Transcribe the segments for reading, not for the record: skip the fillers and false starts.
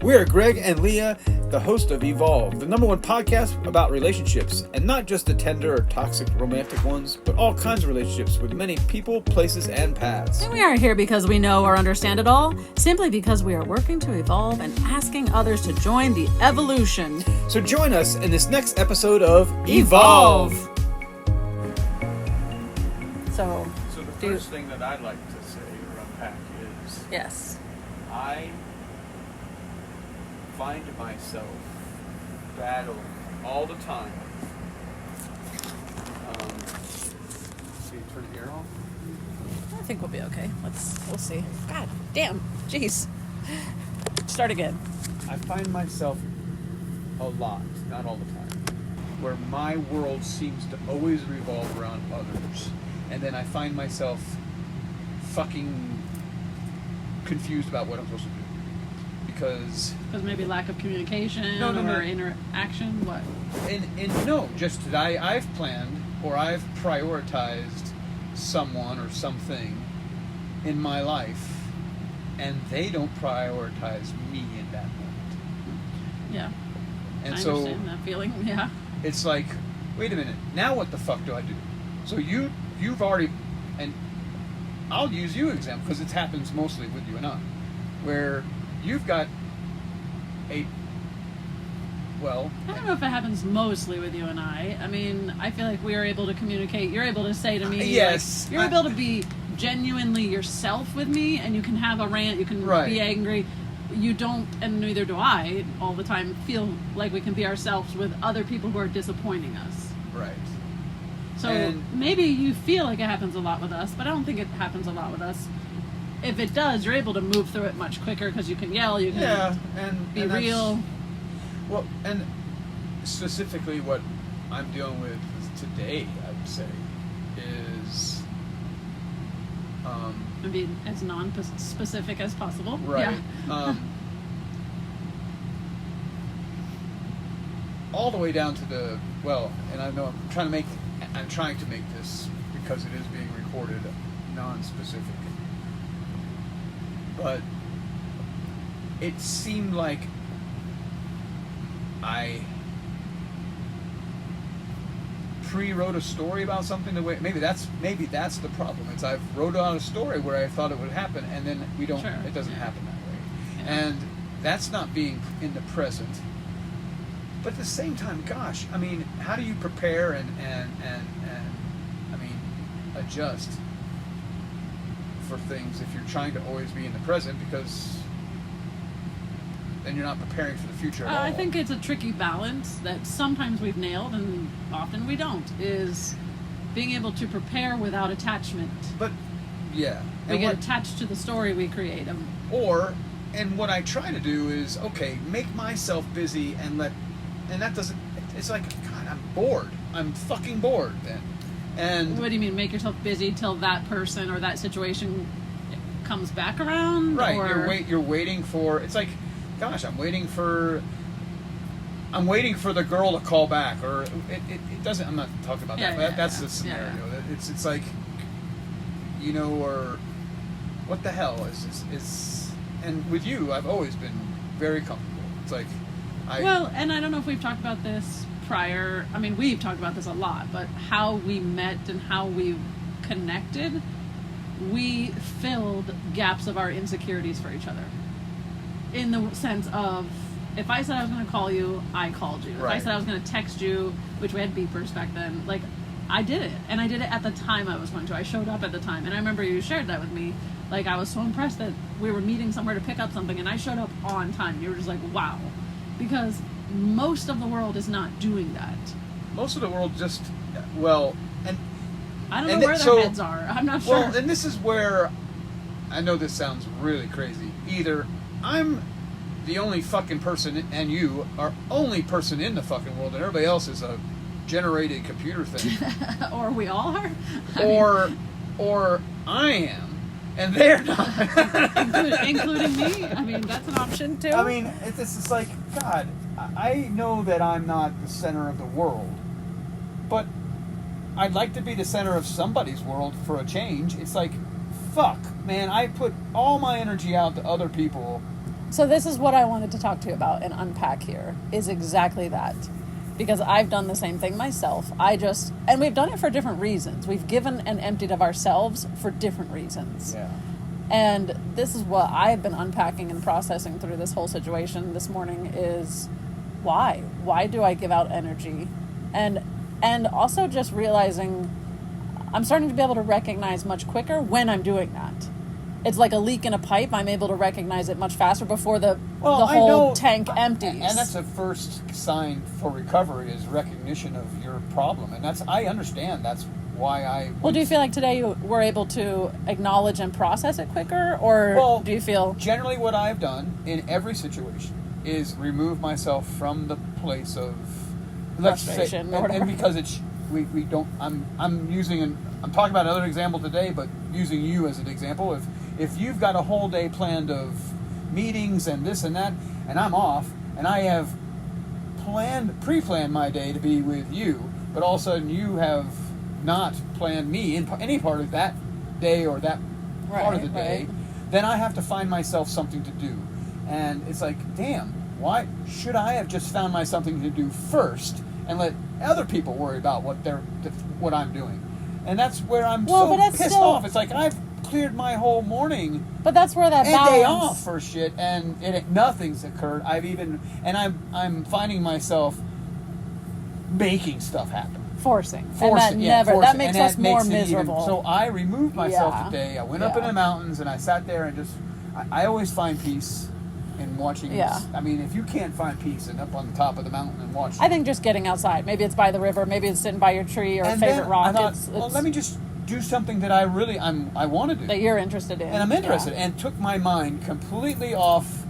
We are Greg and Leah, the host of Evolve, the #1 podcast about relationships, and not just the tender or toxic romantic ones, but all kinds of relationships with many people, places, and paths. And we aren't here because we know or understand it all, simply because we are working to evolve and asking others to join the evolution. So join us in this next episode of Evolve! So the first thing that I'd like to say or unpack is... Yes. I find myself battling all the time. See, turn the air on? I think we'll be okay. We'll see. God damn. Jeez. Start again. I find myself a lot, not all the time, where my world seems to always revolve around others. And then I find myself fucking confused about what I'm supposed to do. Because maybe lack of communication or interaction, what? No, just that I've planned or I've prioritized someone or something in my life, and they don't prioritize me in that moment. Yeah. And I so understand that feeling, yeah. It's like, wait a minute, now what the fuck do I do? So you've already, and I'll use you example because it happens mostly with you and I, where you've got I don't know if it happens mostly with you and I. I mean, I feel like we are able to communicate. You're able to say to me, yes, like, you're able to be genuinely yourself with me, and you can have a rant, you can be angry. You don't, and neither do I, all the time feel like we can be ourselves with other people who are disappointing us. Right. So maybe you feel like it happens a lot with us, but I don't think it happens a lot with us. If it does, you're able to move through it much quicker because you can yell, you can be real. Well, and specifically what I'm dealing with today, I would say, is... be as non-specific as possible. Right. Yeah. All the way down to the... Well, and I know I'm trying to make this, because it is being recorded, non-specific. But it seemed like I pre-wrote a story about something the way maybe that's the problem. It's I've wrote on a story where I thought it would happen, and then it doesn't happen that way. Yeah. And that's not being in the present. But at the same time, gosh, I mean, how do you prepare and I mean, adjust for things if you're trying to always be in the present, because then you're not preparing for the future at all. I think it's a tricky balance that sometimes we've nailed and often we don't, is being able to prepare without attachment. But, yeah. We get attached to the story we create. And what I try to do is, okay, make myself busy and that doesn't, it's like, God, I'm bored. I'm fucking bored then. And what do you mean, make yourself busy till that person or that situation comes back around? Right, or... you're waiting for, it's like, gosh, I'm waiting for the girl to call back, or it doesn't, I'm not talking about that, but that's the scenario. Yeah. It's like, or what the hell is and with you, I've always been very comfortable. It's like, and I don't know if we've talked about this prior. I mean, we've talked about this a lot, but how we met and how we connected, we filled gaps of our insecurities for each other. In the sense of, if I said I was going to call you, I called you. If I said I was going to text you, which we had beepers back then, like, I did it. And I did it at the time I was going to. I showed up at the time. And I remember you shared that with me. Like, I was so impressed that we were meeting somewhere to pick up something, and I showed up on time. You were just like, wow. Because most of the world is not doing that. Most of the world just, and I don't know where their heads are. I'm not sure. Well, and this is where, I know this sounds really crazy. Either I'm the only fucking person, and you are only person in the fucking world, and everybody else is a generated computer thing. Or we all are. Or I am, and they're not. Including me. I mean, that's an option too. I mean, it's just like, God, I know that I'm not the center of the world, but I'd like to be the center of somebody's world for a change. It's like, fuck, man, I put all my energy out to other people So this is what I wanted to talk to you about and unpack here, is exactly that. Because I've done the same thing myself. And we've done it for different reasons. We've given and emptied of ourselves for different reasons. Yeah. And this is what I've been unpacking and processing through this whole situation this morning is why? Why do I give out energy? And also just realizing I'm starting to be able to recognize much quicker when I'm doing that. It's like a leak in a pipe. I'm able to recognize it much faster before the whole tank empties. And that's the first sign for recovery is recognition of your problem. And I understand. That's why Well, do you feel like today you were able to acknowledge and process it quicker? Or do you feel... Generally what I've done in every situation is remove myself from the place of... frustration or whatever. And because it's... We don't... I'm talking about another example today, but using you as an example. If you've got a whole day planned of meetings and this and that, and I'm off, and I have pre-planned my day to be with you, but all of a sudden you have not planned me in any part of that day or that part of the day, then I have to find myself something to do. And it's like, damn, why should I have just found myself something to do first and let other people worry about what I'm doing? And that's where I'm pissed off. It's like I've cleared my whole morning, but that's where that balance... day off for shit, and nothing's occurred. I'm finding myself making stuff happen, forcing, and that makes us more miserable. So I removed myself today. I went up in the mountains and I sat there and I always find peace in watching. I mean, if you can't find peace and up on the top of the mountain and watching, I think just getting outside. Maybe it's by the river. Maybe it's sitting by your tree or a favorite rock. I thought, let me just do something that I want to do, that you're interested in, and I'm interested, and took my mind completely off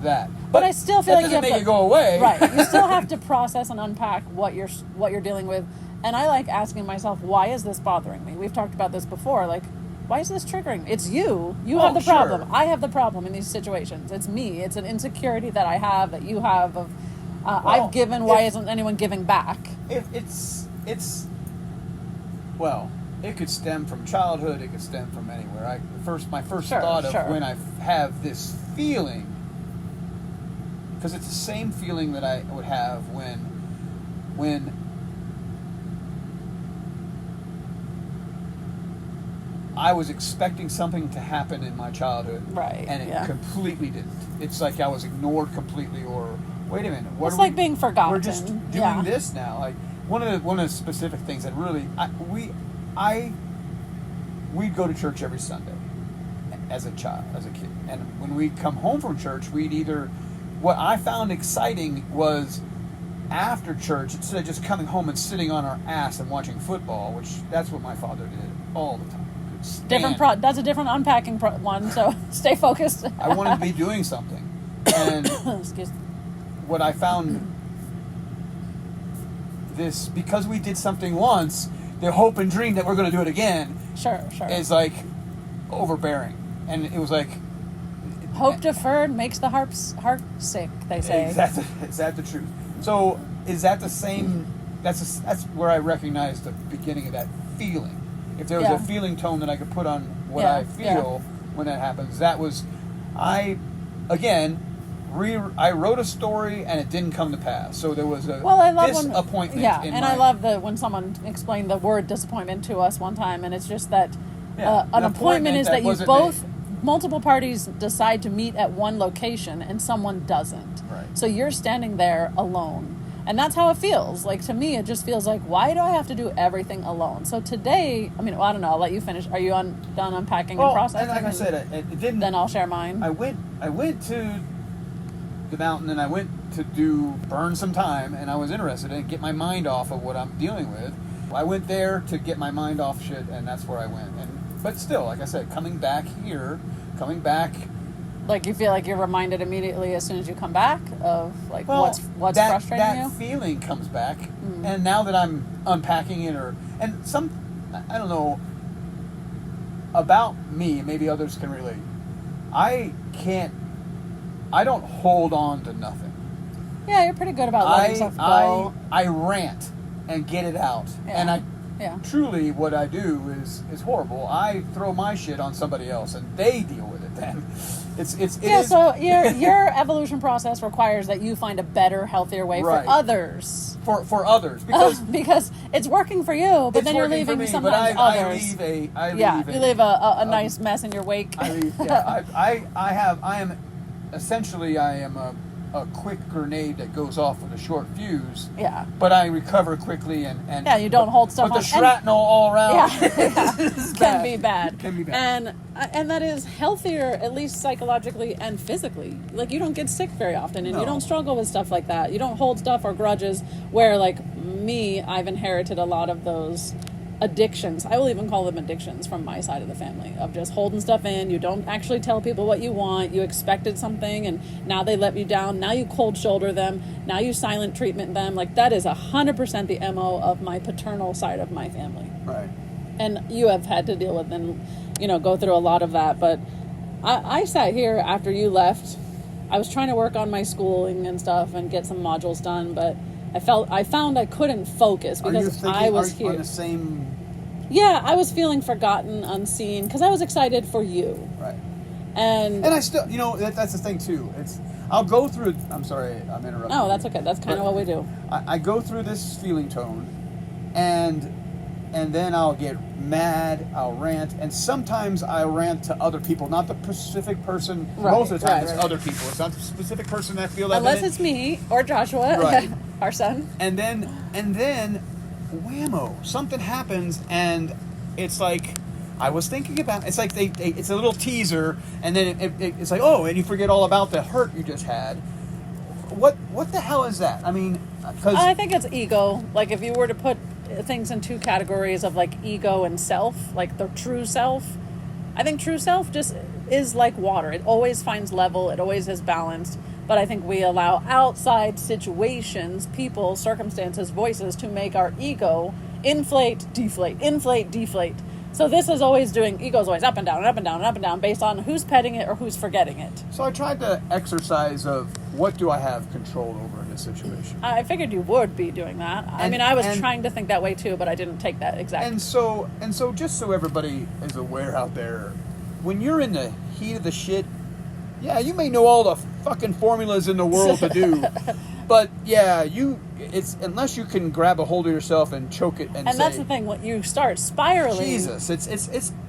that. But I still feel that doesn't make it go away. Right, you still have to process and unpack what you're dealing with. And I like asking myself, why is this bothering me? We've talked about this before. Like, why is this triggering me? It's you. You have the problem. I have the problem in these situations. It's me. It's an insecurity that I have, that you have. Of I've given. Why isn't anyone giving back? It could stem from childhood. It could stem from anywhere. My first thought of when I have this feeling, because it's the same feeling that I would have when I was expecting something to happen in my childhood, and it completely didn't. It's like I was ignored completely, or wait a minute, it's like being forgotten. We're just doing this now. Like one of the specific things that really we'd go to church every Sunday as a kid, and when we'd come home from church, what I found exciting was after church, instead of just coming home and sitting on our ass and watching football, which that's what my father did all the time. That's a different unpacking one, so stay focused. I wanted to be doing something, and what I found because we did something once, the hope and dream that we're going to do it again is like overbearing. And it was like, hope deferred makes the heart sick, they say. Is that the truth? So is that the same? That's where I recognized the beginning of that feeling. If there was a feeling tone that I could put on what I feel when that happens, that was, I wrote a story and it didn't come to pass. So there was a disappointment. I love when someone explained the word disappointment to us one time, and it's just that an appointment is that you multiple parties decide to meet at one location and someone doesn't. Right. So you're standing there alone. And that's how it feels. Like, to me, it just feels like, why do I have to do everything alone? So today, I don't know, I'll let you finish. Are you done unpacking and processing? And like I said, it didn't... Then I'll share mine. I went to the mountain and I went to burn some time, and I was interested in get my mind off of what I'm dealing with. I went there to get my mind off shit, and that's where I went. But still, like I said, coming back... Like, you feel like you're reminded immediately as soon as you come back of, like, what's frustrating you? That feeling comes back, and now that I'm unpacking it, I don't know, about me, maybe others can relate, I don't hold on to nothing. Yeah, you're pretty good about letting stuff go. I rant and get it out, and truly what I do is horrible. I throw my shit on somebody else, and they deal with it. them. So your evolution process requires that you find a better, healthier way Right. for others. For others, Because it's working for you, but then you're working for leaving me, sometimes but others. you leave a nice mess in your wake. I am essentially a quick grenade that goes off with a short fuse. Yeah. But I recover quickly and you don't hold stuff but on. the shrapnel all around Can be bad. Can be bad. And that is healthier, at least psychologically and physically. Like, you don't get sick very often, and you don't struggle with stuff like that. You don't hold stuff or grudges, where, like me, I've inherited a lot of those addictions. I will even call them addictions from my side of the family, of just holding stuff in. You don't actually tell people what you want. You expected something, and now they let you down. Now you cold shoulder them. Now you silent treatment them. Like, that is 100% the MO of my paternal side of my family. Right. And you have had to deal with and, go through a lot of that. But I sat here after you left. I was trying to work on my schooling and stuff and get some modules done, but I found I couldn't focus because I was here. On the same... Yeah, I was feeling forgotten, unseen, because I was excited for you. Right. And I still, that's the thing too. I'll go through. I'm sorry, I'm interrupting. No, that's okay. That's kind of what we do. I go through this feeling tone, and then I'll get mad. I'll rant, and sometimes I rant to other people, not the specific person. Right, Most of the time, right. it's other people. It's not the specific person that I feel that. Unless it's me or Joshua, Right. our son. And then, whammo! Something happens, and it's like I was thinking about. It's like it's a little teaser, and then it's like, oh, and you forget all about the hurt you just had. What the hell is that? I mean, because I think it's ego. Like, if you were to put things in two categories of, like, ego and self, like the true self, I think true self just is like water. It always finds level. It always is balanced. But I think we allow outside situations, people, circumstances, voices to make our ego inflate, deflate. So this is always ego's always up and down and up and down and up and down based on who's petting it or who's forgetting it. So I tried the exercise of what do I have control over in this situation. I figured you would be doing that. I was trying to think that way too, but I didn't take that exactly. And so just so everybody is aware out there, when you're in the heat of the shit, yeah, you may know all the fucking formulas in the world to do, but yeah, it's unless you can grab a hold of yourself and choke it and say, that's the thing, when you start spiraling, Jesus,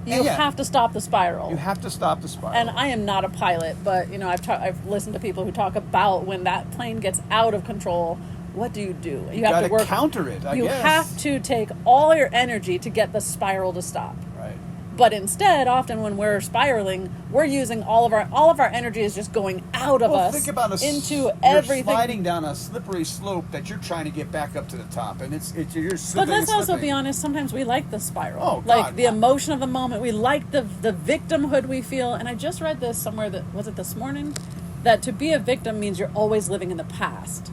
you have to stop the spiral. You have to stop the spiral. And I am not a pilot, but I've listened to people who talk about when that plane gets out of control. What do? You have to work counter it. I guess. You have to take all your energy to get the spiral to stop. Right. But instead, often when we're spiraling, we're using all of our energy is just going out of us. Think about into everything. You're sliding down a slippery slope that you're trying to get back up to the top, and you're slipping. But let's also be honest. Sometimes we like the spiral. Oh, like God. the emotion of the moment. We like the victimhood we feel. And I just read this somewhere. That was it this morning. That to be a victim means you're always living in the past.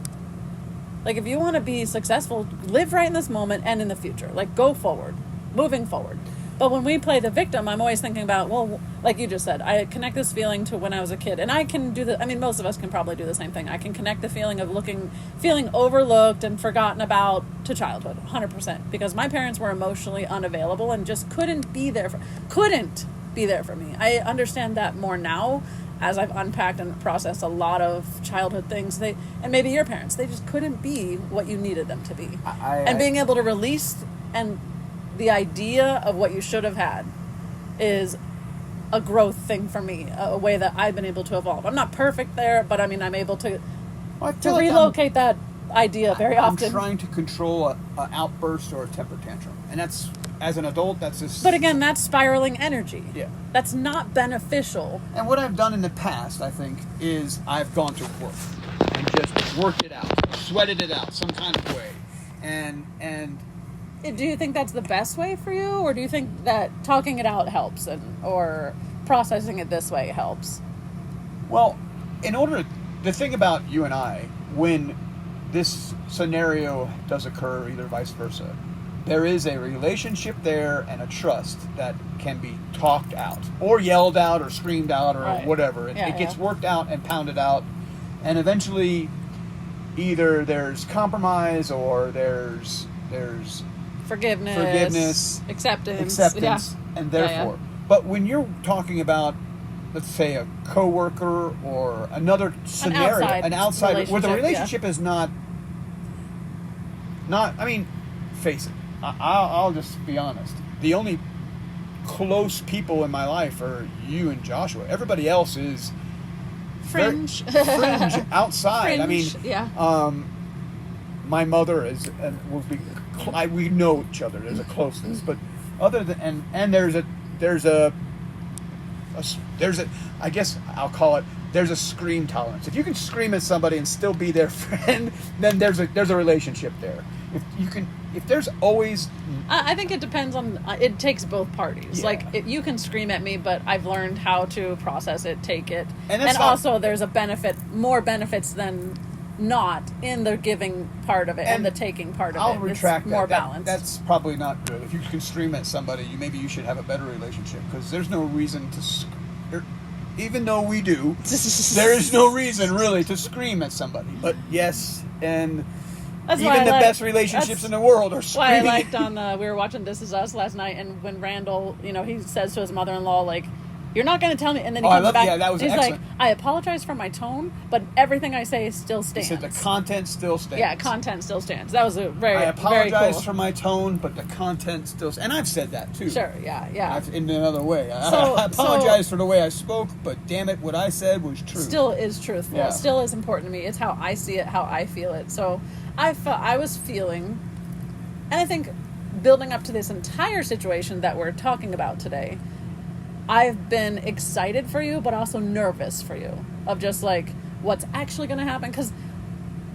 Like, if you want to be successful, live right in this moment and in the future. Like, go forward, moving forward. But when we play the victim, I'm always thinking about, well, like you just said, I connect this feeling to when I was a kid. And I can do most of us can probably do the same thing. I can connect the feeling of feeling overlooked and forgotten about to childhood, 100%. Because my parents were emotionally unavailable and just couldn't be there for me. I understand that more now as I've unpacked and processed a lot of childhood things. And maybe your parents, they just couldn't be what you needed them to be. And being able to release and the idea of what you should have had is a growth thing for me, a way that I've been able to evolve. I'm not perfect there, but I'm able to relocate that idea very often. I'm trying to control an outburst or a temper tantrum. And that's, as an adult, that's just... But again, that's spiraling energy. Yeah. That's not beneficial. And what I've done in the past, I think, is I've gone to work and just worked it out, sweated it out some kind of way. And do you think that's the best way for you, or do you think that talking it out helps, or processing it this way helps? Well, the thing about you and I, when this scenario does occur, either vice versa, there is a relationship there and a trust that can be talked out, or yelled out, or screamed out, or whatever. It gets worked out and pounded out, and eventually, either there's compromise or there's Forgiveness, acceptance, and therefore. But when you're talking about let's say a coworker or another scenario, an outside where the relationship is not. I mean, face it. I'll just be honest. The only close people in my life are you and Joshua. Everybody else is fringe outside. Fringe, my mother is, and we know each other. There's a closeness, but other than and there's a I guess I'll call it. There's a scream tolerance. If you can scream at somebody and still be their friend, then there's a relationship there. If there's always, I think it depends on. It takes both parties. Yeah. Like you can scream at me, but I've learned how to process it, take it, and also there's a benefit, more benefits than not in the giving part of it and the taking part of it. I'll retract it's more balanced. That's probably not good. If you can scream at somebody, maybe you should have a better relationship because there's no reason to. Even though we do, there is no reason really to scream at somebody. But yes, and that's even the best relationships in the world are screaming. Why I liked on we were watching This Is Us last night, and when Randall, he says to his mother-in-law, like, "You're not going to tell me," and then he comes back. Yeah, that was he's excellent. like, "I apologize for my tone, but everything I say still stands." He said the content still stands. Yeah, content still stands. That was a I apologize very cool. for my tone, but the content still. And I've said that too. Sure. Yeah. In another way, I apologize for the way I spoke, but damn it, what I said was true. Still is truthful. Yeah. Still is important to me. It's how I see it, how I feel it. So I was feeling, and I think building up to this entire situation that we're talking about today, I've been excited for you, but also nervous for you of just like what's actually going to happen. Because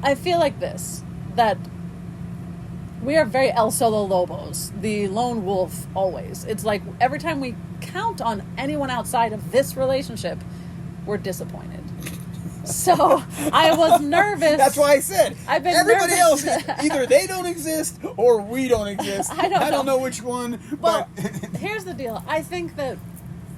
I feel like that we are very El Solo Lobos, the lone wolf always. It's like every time we count on anyone outside of this relationship, we're disappointed. So I was nervous. That's why I said I've been everybody nervous. else, either they don't exist or we don't exist. I don't know which one. Well, here's the deal. I think that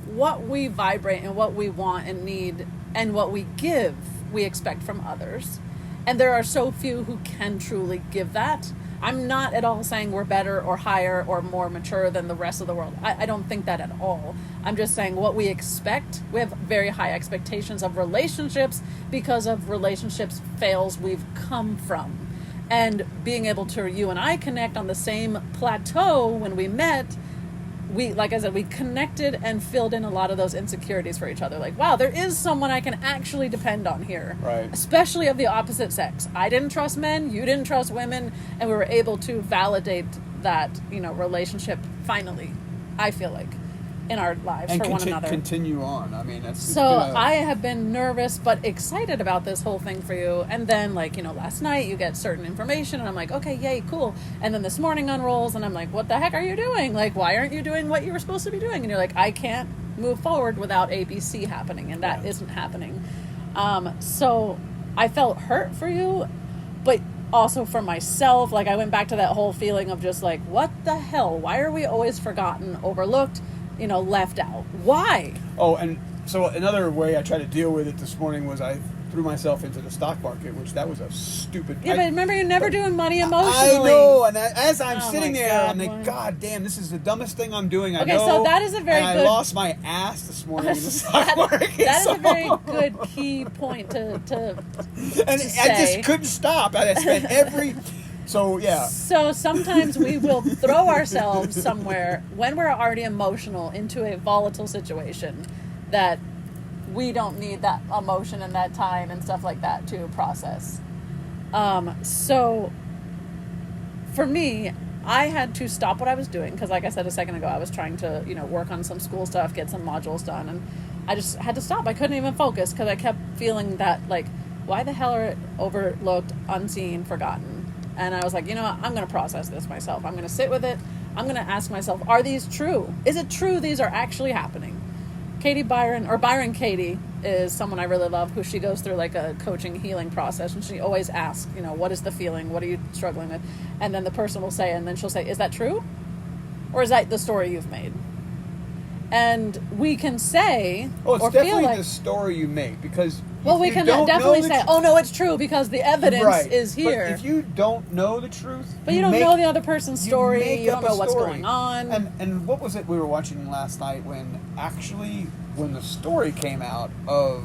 what we vibrate and what we want and need and what we give, we expect from others. And there are so few who can truly give that. I'm not at all saying we're better or higher or more mature than the rest of the world. I don't think that at all. I'm just saying what we expect. We have very high expectations of relationships because of relationships fails we've come from. And being able to, you and I connect on the same plateau when we met, like I said, we connected and filled in a lot of those insecurities for each other. Like, wow, there is someone I can actually depend on here. Right. Especially of the opposite sex. I didn't trust men, you didn't trust women, and we were able to validate that, relationship finally, I feel like, in our lives and for one another. Continue on. I mean, that's so I have been nervous but excited about this whole thing for you. And then, last night you get certain information and I'm like, okay, yay, cool. And then this morning unrolls and I'm like, what the heck are you doing? Like, why aren't you doing what you were supposed to be doing? And you're like, I can't move forward without ABC happening, and that isn't happening. So I felt hurt for you, but also for myself. Like, I went back to that whole feeling of just like, what the hell? Why are we always forgotten, overlooked, left out? Why? Oh, and so another way I tried to deal with it this morning was I threw myself into the stock market, which that was a stupid... Yeah, but remember, you're never doing money emotionally. I know, and as I'm sitting there, God, I'm like, God damn, this is the dumbest thing I'm doing. Okay, so that is a very good... I lost my ass this morning in the stock market. That is a very good key point to and to I just couldn't stop. I spent every... So, yeah. So sometimes we will throw ourselves somewhere when we're already emotional into a volatile situation that we don't need that emotion and that time and stuff like that to process. So for me, I had to stop what I was doing because, like I said a second ago, I was trying to, work on some school stuff, get some modules done, and I just had to stop. I couldn't even focus because I kept feeling that, like, why the hell are it overlooked, unseen, forgotten? And I was like, you know what? I'm going to process this myself. I'm going to sit with it. I'm going to ask myself, are these true? Is it true these are actually happening? Byron Katie is someone I really love, who she goes through like a coaching healing process, and she always asks, what is the feeling? What are you struggling with? And then the person will say, and then she'll say, is that true? Or is that the story you've made? And we can say, oh, it's or definitely feel like, the story you make, because we can definitely say, oh no, it's true because the evidence is here. But if you don't know the truth, but you don't know the other person's story, you don't know what's going on. And what was it we were watching last night when actually when the story came out of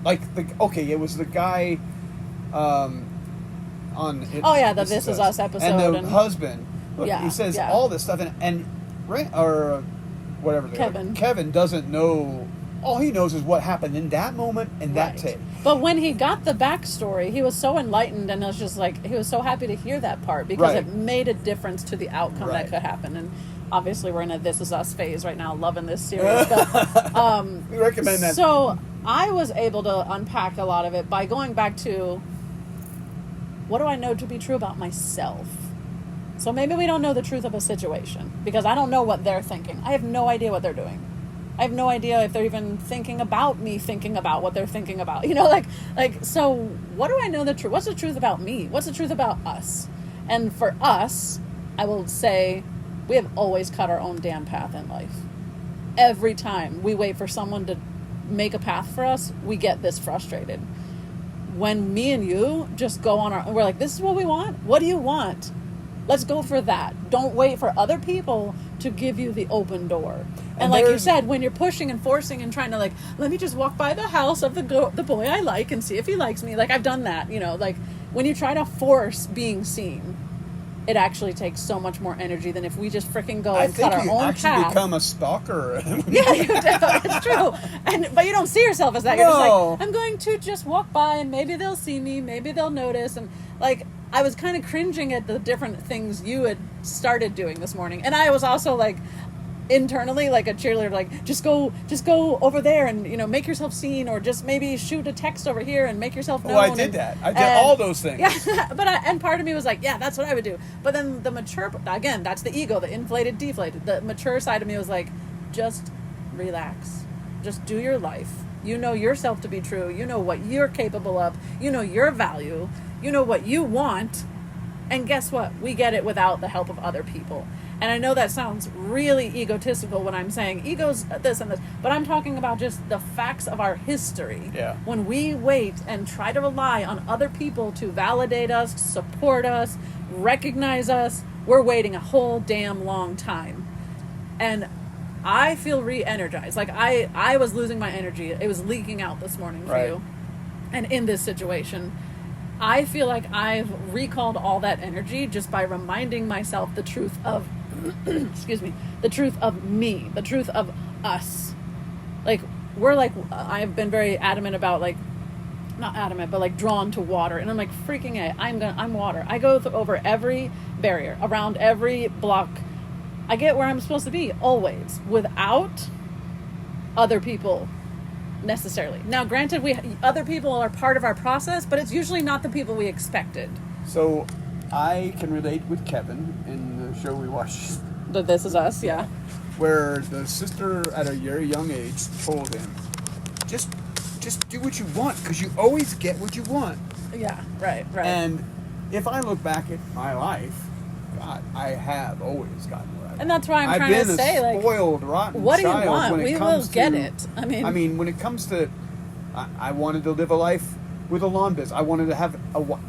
it was the guy on This Is Us episode and the husband. Look, Yeah, he says yeah. all this stuff and whatever Kevin doesn't know. All he knows is what happened in that moment and that tape. But when he got the backstory, he was so enlightened, and it was just like he was so happy to hear that part because it made a difference to the outcome that could happen. And obviously, we're in a This Is Us phase right now, loving this series. But, we recommend that. So I was able to unpack a lot of it by going back to what do I know to be true about myself. So maybe we don't know the truth of a situation because I don't know what they're thinking. I have no idea what they're doing. I have no idea if they're even thinking about me thinking about what they're thinking about. So what do I know the truth? What's the truth about me? What's the truth about us? And for us, I will say we have always cut our own damn path in life. Every time we wait for someone to make a path for us, we get this frustrated. When me and you just go on we're like, this is what we want. What do you want? Let's go for that. Don't wait for other people to give you the open door. And like you said, when you're pushing and forcing and trying to let me just walk by the house of the boy I like and see if he likes me. I've done that, when you try to force being seen, it actually takes so much more energy than if we just freaking go and cut our own path. I think you become a stalker. Yeah, you do. It's true. But you don't see yourself as that. You're just like, I'm going to just walk by and maybe they'll see me, maybe they'll notice. And I was kind of cringing at the different things you had started doing this morning. And I was also internally a cheerleader, just go over there and make yourself seen, or just maybe shoot a text over here and make yourself known. I did that. I did all those things. Yeah, and part of me was that's what I would do. But then the mature, again, that's the ego, the inflated, deflated. The mature side of me was just relax, just do your life. You know yourself to be true. You know what you're capable of. You know your value. You know what you want. And guess what? We get it without the help of other people. And I know that sounds really egotistical when I'm saying ego's this and this, but I'm talking about just the facts of our history. Yeah. When we wait and try to rely on other people to validate us, support us, recognize us, we're waiting a whole damn long time. And I feel re-energized. I was losing my energy. It was leaking out this morning for you. And in this situation, I feel like I've recalled all that energy just by reminding myself the truth of the truth of me, the truth of us. I've been very adamant about not adamant, but drawn to water, and I'm freaking A. I'm water. I go over every barrier, around every block. I get where I'm supposed to be always, without other people necessarily. Now, granted, other people are part of our process, but it's usually not the people we expected. So, I can relate with Kevin in the show we watched. The This Is Us, yeah. Where the sister at a very young age told him, just do what you want, because you always get what you want. Yeah, right. And if I look back at my life, God, I have always gotten what I want. And that's why I'm trying to say, I've been a spoiled, rotten what do you child want? when it We comes will get to, it. I mean, when it comes to, I wanted to live a life with a lawn business. I wanted to have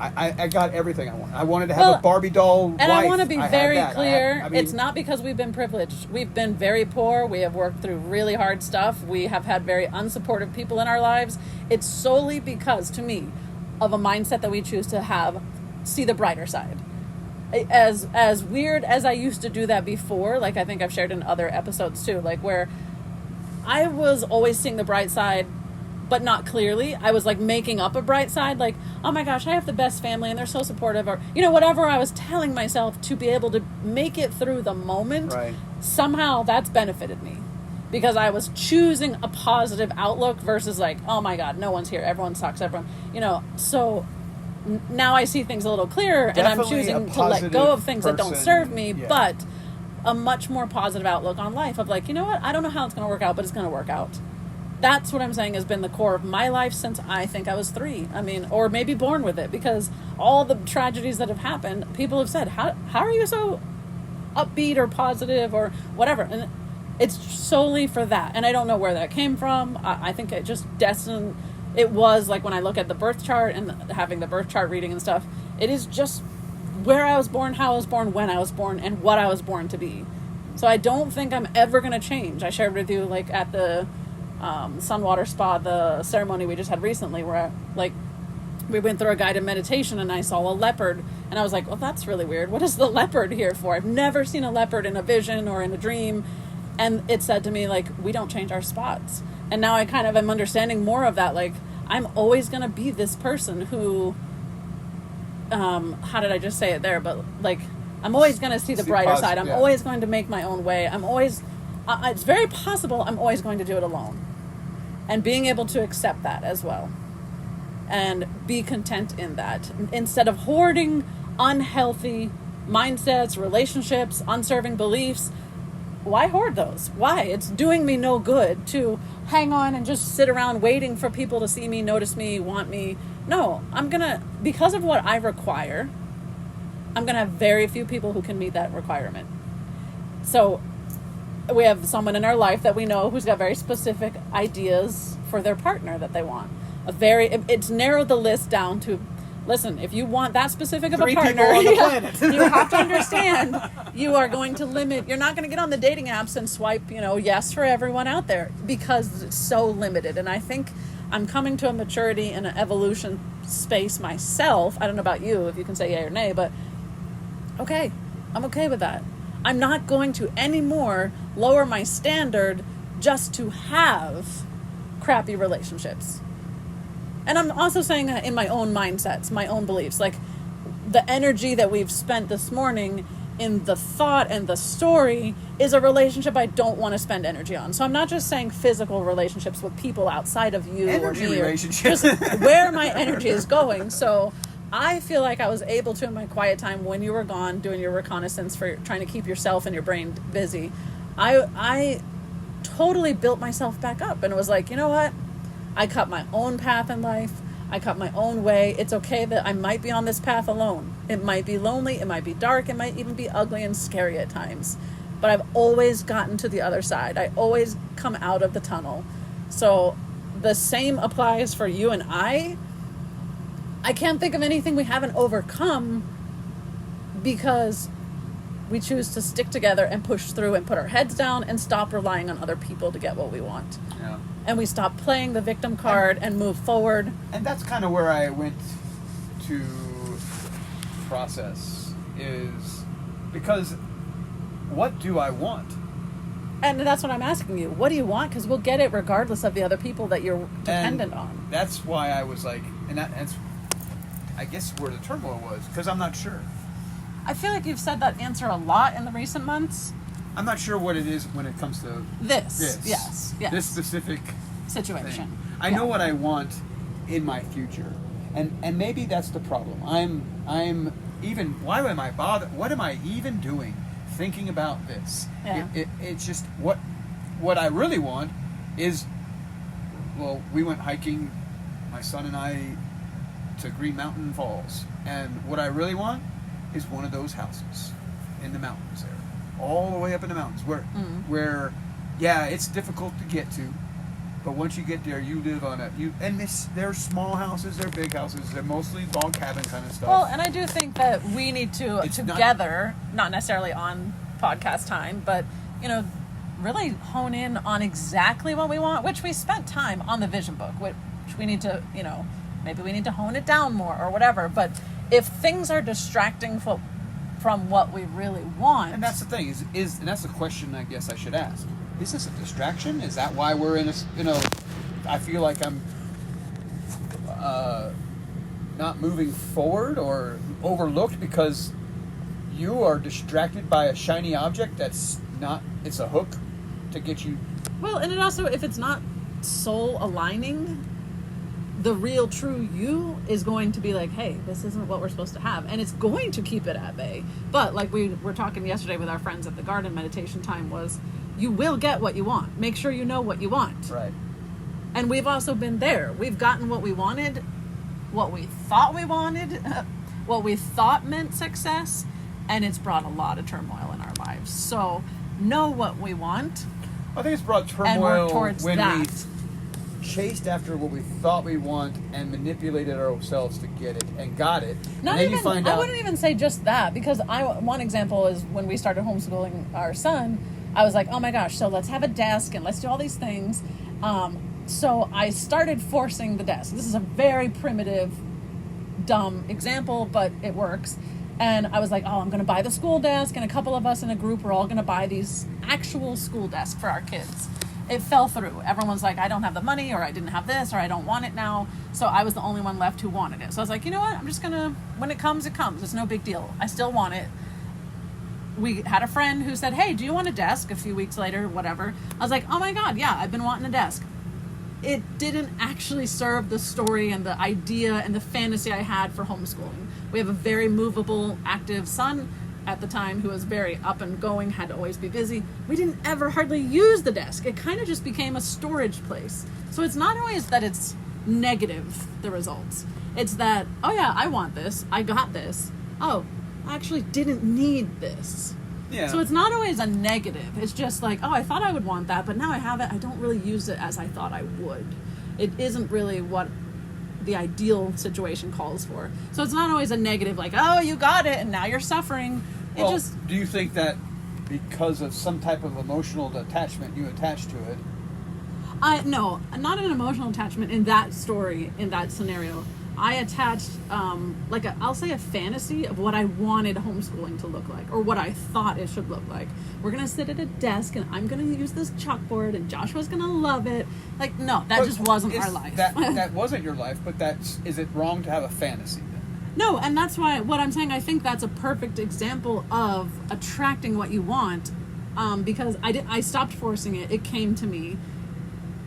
I got everything I wanted. I wanted to have a Barbie doll wife. And I want to be very clear. I mean, it's not because we've been privileged. We've been very poor. We have worked through really hard stuff. We have had very unsupportive people in our lives. It's solely because, to me, of a mindset that we choose to see the brighter side. As weird as I used to do that before, I think I've shared in other episodes too, where I was always seeing the bright side, but not clearly. I was making up a bright side, oh my gosh, I have the best family and they're so supportive, or whatever I was telling myself to be able to make it through the moment. Right. Somehow that's benefited me because I was choosing a positive outlook versus oh my God, no one's here, everyone sucks, so now I see things a little clearer. Definitely, and I'm choosing to let go of things that don't serve me, but a much more positive outlook on life of you know what, I don't know how it's going to work out, but it's going to work out. That's what I'm saying has been the core of my life since I think I was 3. Or maybe born with it, because all the tragedies that have happened, people have said, how are you so upbeat or positive or whatever? And it's solely for that. And I don't know where that came from. I think it just destined. It was when I look at the birth chart and having the birth chart reading and stuff, it is just where I was born, how I was born, when I was born, and what I was born to be. So I don't think I'm ever going to change. I shared with you at the Sunwater Spa, the ceremony we just had recently, where like we went through a guided meditation and I saw a leopard, and I was like, well, that's really weird. What is the leopard here for? I've never seen a leopard in a vision or in a dream. And it said to me, like, we don't change our spots. And now I kind of am understanding more of that. Like, I'm always going to be this person who, how did I just say it there? But like, I'm always going to see the brighter side. I'm always going to make my own way. I'm always, it's very possible I'm always going to do it alone. And being able to accept that as well. And be content in that. Instead of hoarding unhealthy mindsets, relationships, unserving beliefs, why hoard those? Why? It's doing me no good to hang on and just sit around waiting for people to see me, notice me, want me. No, because of what I require, I'm going to have very few people who can meet that requirement. So we have someone in our life that we know who's got very specific ideas for their partner that they want. It's narrowed the list down to, listen, if you want that specific of a partner, people on the planet. You have to understand you are going to limit. You're not going to get on the dating apps and swipe, yes for everyone out there, because it's so limited. And I think I'm coming to a maturity and an evolution space myself. I don't know about you, if you can say yay or nay, but okay, I'm okay with that. I'm not going to anymore lower my standard just to have crappy relationships. And I'm also saying that in my own mindsets, my own beliefs. Like, the energy that we've spent this morning in the thought and the story is a relationship I don't want to spend energy on. So I'm not just saying physical relationships with people outside of you energy or me. Relationships. Just where my energy is going. So I feel like I was able to, in my quiet time when you were gone, doing your reconnaissance for trying to keep yourself and your brain busy, I totally built myself back up. And it was like, you know what? I cut my own path in life. I cut my own way. It's okay that I might be on this path alone. It might be lonely. It might be dark. It might even be ugly and scary at times. But I've always gotten to the other side. I always come out of the tunnel. So the same applies for you and I. I can't think of anything we haven't overcome because we choose to stick together and push through and put our heads down and stop relying on other people to get what we want. Yeah. And we stop playing the victim card and move forward. And that's kind of where I went to process, is because what do I want? And that's what I'm asking you. What do you want? Because we'll get it regardless of the other people that you're dependent on. That's why I was like, that's, I guess, where the turmoil was, because I'm not sure. I feel like you've said that answer a lot in the recent months. I'm not sure what it is when it comes to this. Yes. This specific situation. Thing. I know what I want in my future, and maybe that's the problem. I'm even. Why am I bothered? What am I even doing? Thinking about this. Yeah. It's just what I really want is. Well, we went hiking, my son and I, to Green Mountain Falls, and what I really want is one of those houses in the mountains there. All the way up in the mountains, where, yeah, it's difficult to get to, but once you get there, you live on they're small houses, they're big houses, they're mostly log cabin kind of stuff. Well, and I do think that we need to together, not necessarily on podcast time, but really hone in on exactly what we want, which we spent time on the vision book, which we need to, maybe we need to hone it down more or whatever. But if things are distracting from what we really want. And that's the thing, is and that's the question I guess I should ask. Is this a distraction? Is that why we're in I feel like I'm not moving forward or overlooked because you are distracted by a shiny object that's not, it's a hook to get you. Well, and it also, if it's not soul aligning, the real true you is going to be like, hey, this isn't what we're supposed to have. And it's going to keep it at bay. But like we were talking yesterday with our friends at the garden meditation time, was you will get what you want. Make sure you know what you want. Right. And we've also been there. We've gotten what we wanted, what we thought we wanted, what we thought meant success. And it's brought a lot of turmoil in our lives. So know what we want. I think it's brought turmoil and work towards when that. we chased after what we thought we want and manipulated ourselves to get it and got it. Not and then even, you find out. I wouldn't even say just that, because one example is when we started homeschooling our son, I was like, oh my gosh, so let's have a desk and let's do all these things. So I started forcing the desk. This is a very primitive, dumb example, but it works. And I was like, oh, I'm going to buy the school desk, and a couple of us in a group are all going to buy these actual school desks for our kids. It fell through. Everyone's like, I don't have the money, or I didn't have this, or I don't want it now. So I was the only one left who wanted it. So I was like, you know what? I'm just going to, when it comes, it comes. It's no big deal. I still want it. We had a friend who said, hey, do you want a desk? A few weeks later, whatever. I was like, oh my God, yeah, I've been wanting a desk. It didn't actually serve the story and the idea and the fantasy I had for homeschooling. We have a very movable, active son at the time who was very up and going, had to always be busy. We didn't ever hardly use the desk. It kind of just became a storage place. So it's not always that it's negative, the results. It's that, oh yeah, I want this. I got this. Oh, I actually didn't need this. Yeah. So it's not always a negative. It's just like, oh, I thought I would want that, but now I have it. I don't really use it as I thought I would. It isn't really what the ideal situation calls for. So it's not always a negative, like, oh, you got it, and now you're suffering. Do you think that because of some type of emotional attachment you attach to it? No, not an emotional attachment in that story, in that scenario. I attached, I'll say a fantasy of what I wanted homeschooling to look like, or what I thought it should look like. We're going to sit at a desk, and I'm going to use this chalkboard, and Joshua's going to love it. Like, no, that just wasn't our life. That wasn't your life, but is it wrong to have a fantasy then? No, and that's why, what I'm saying, I think that's a perfect example of attracting what you want, because I stopped forcing it. It came to me.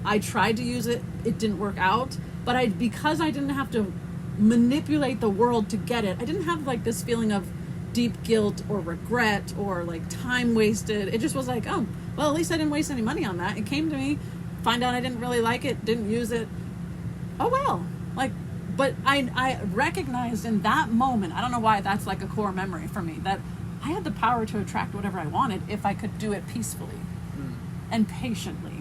I tried to use it. It didn't work out. But because I didn't have to manipulate the world to get it, I didn't have like this feeling of deep guilt or regret or like time wasted. It just was like, oh, well, at least I didn't waste any money on that. It came to me, find out I didn't really like it, didn't use it. Oh, well. But I recognized in that moment, I don't know why that's like a core memory for me, that I had the power to attract whatever I wanted if I could do it peacefully and patiently.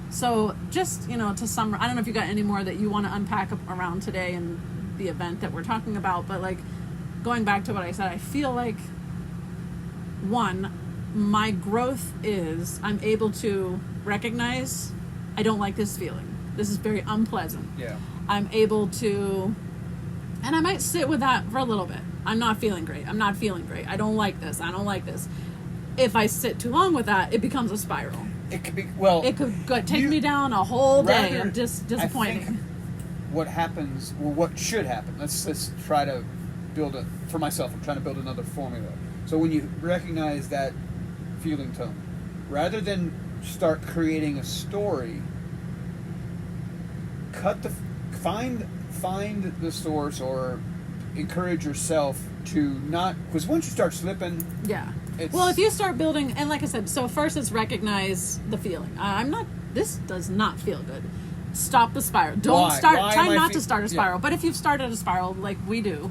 So just, to summarize, I don't know if you got any more that you want to unpack around today and the event that we're talking about, but like going back to what I said, I feel like, one, my growth is I'm able to recognize I don't like this feeling. This is very unpleasant. Yeah. I'm able to, and I might sit with that for a little bit. I'm not feeling great. I'm not feeling great. I don't like this. I don't like this. If I sit too long with that, it becomes a spiral. It could be, it could take me down a whole day of disappointing. I think what happens, or what should happen, let's try to build for myself, I'm trying to build another formula. So when you recognize that feeling tone, rather than start creating a story, find the source, or encourage yourself to not, because once you start slipping, well, if you start building, and like I said, so first it's recognize the feeling. This does not feel good. Stop the spiral. Try not to start a spiral. But if you've started a spiral like we do,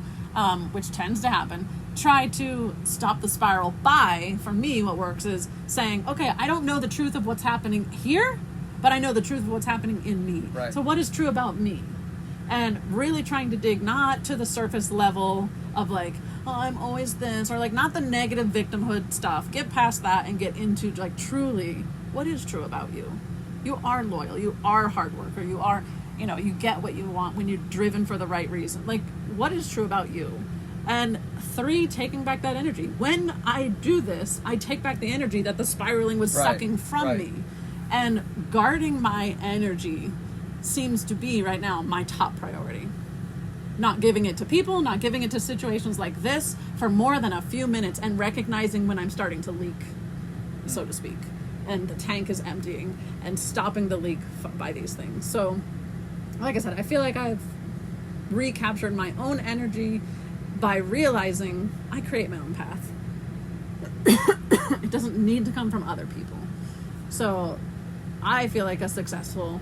which tends to happen, try to stop the spiral by, for me, what works is saying, okay, I don't know the truth of what's happening here, but I know the truth of what's happening in me. Right. So what is true about me? And really trying to dig not to the surface level of like, oh, I'm always this, or like not the negative victimhood stuff. Get past that and get into like truly what is true about you. You are loyal. You are a hard worker. You are, you get what you want when you're driven for the right reason. Like, what is true about you? And 3, taking back that energy. When I do this, I take back the energy that the spiraling was sucking from me. And guarding my energy seems to be right now my top priority. Not giving it to people, not giving it to situations like this for more than a few minutes, and recognizing when I'm starting to leak, so to speak, and the tank is emptying, and stopping the leak by these things. So, like I said, I feel like I've recaptured my own energy by realizing I create my own path. It doesn't need to come from other people. So I feel like a successful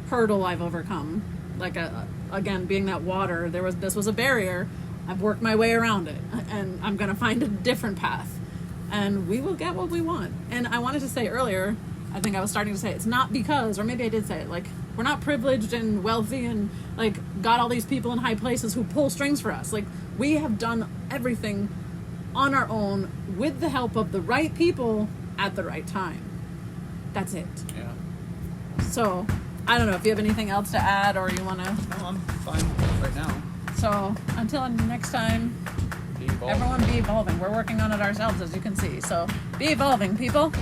hurdle I've overcome. Like, again, being that water, this was a barrier. I've worked my way around it, and I'm going to find a different path. And we will get what we want. And I wanted to say earlier, I think I was starting to say, it's not because, or maybe I did say it, like, we're not privileged and wealthy and, like, got all these people in high places who pull strings for us. Like, we have done everything on our own with the help of the right people at the right time. That's it. Yeah. So, I don't know if you have anything else to add or you want to. No, I'm fine right now. So, until next time, Be evolving. everyone be evolving. We're working on it ourselves, as you can see. So, be evolving, people.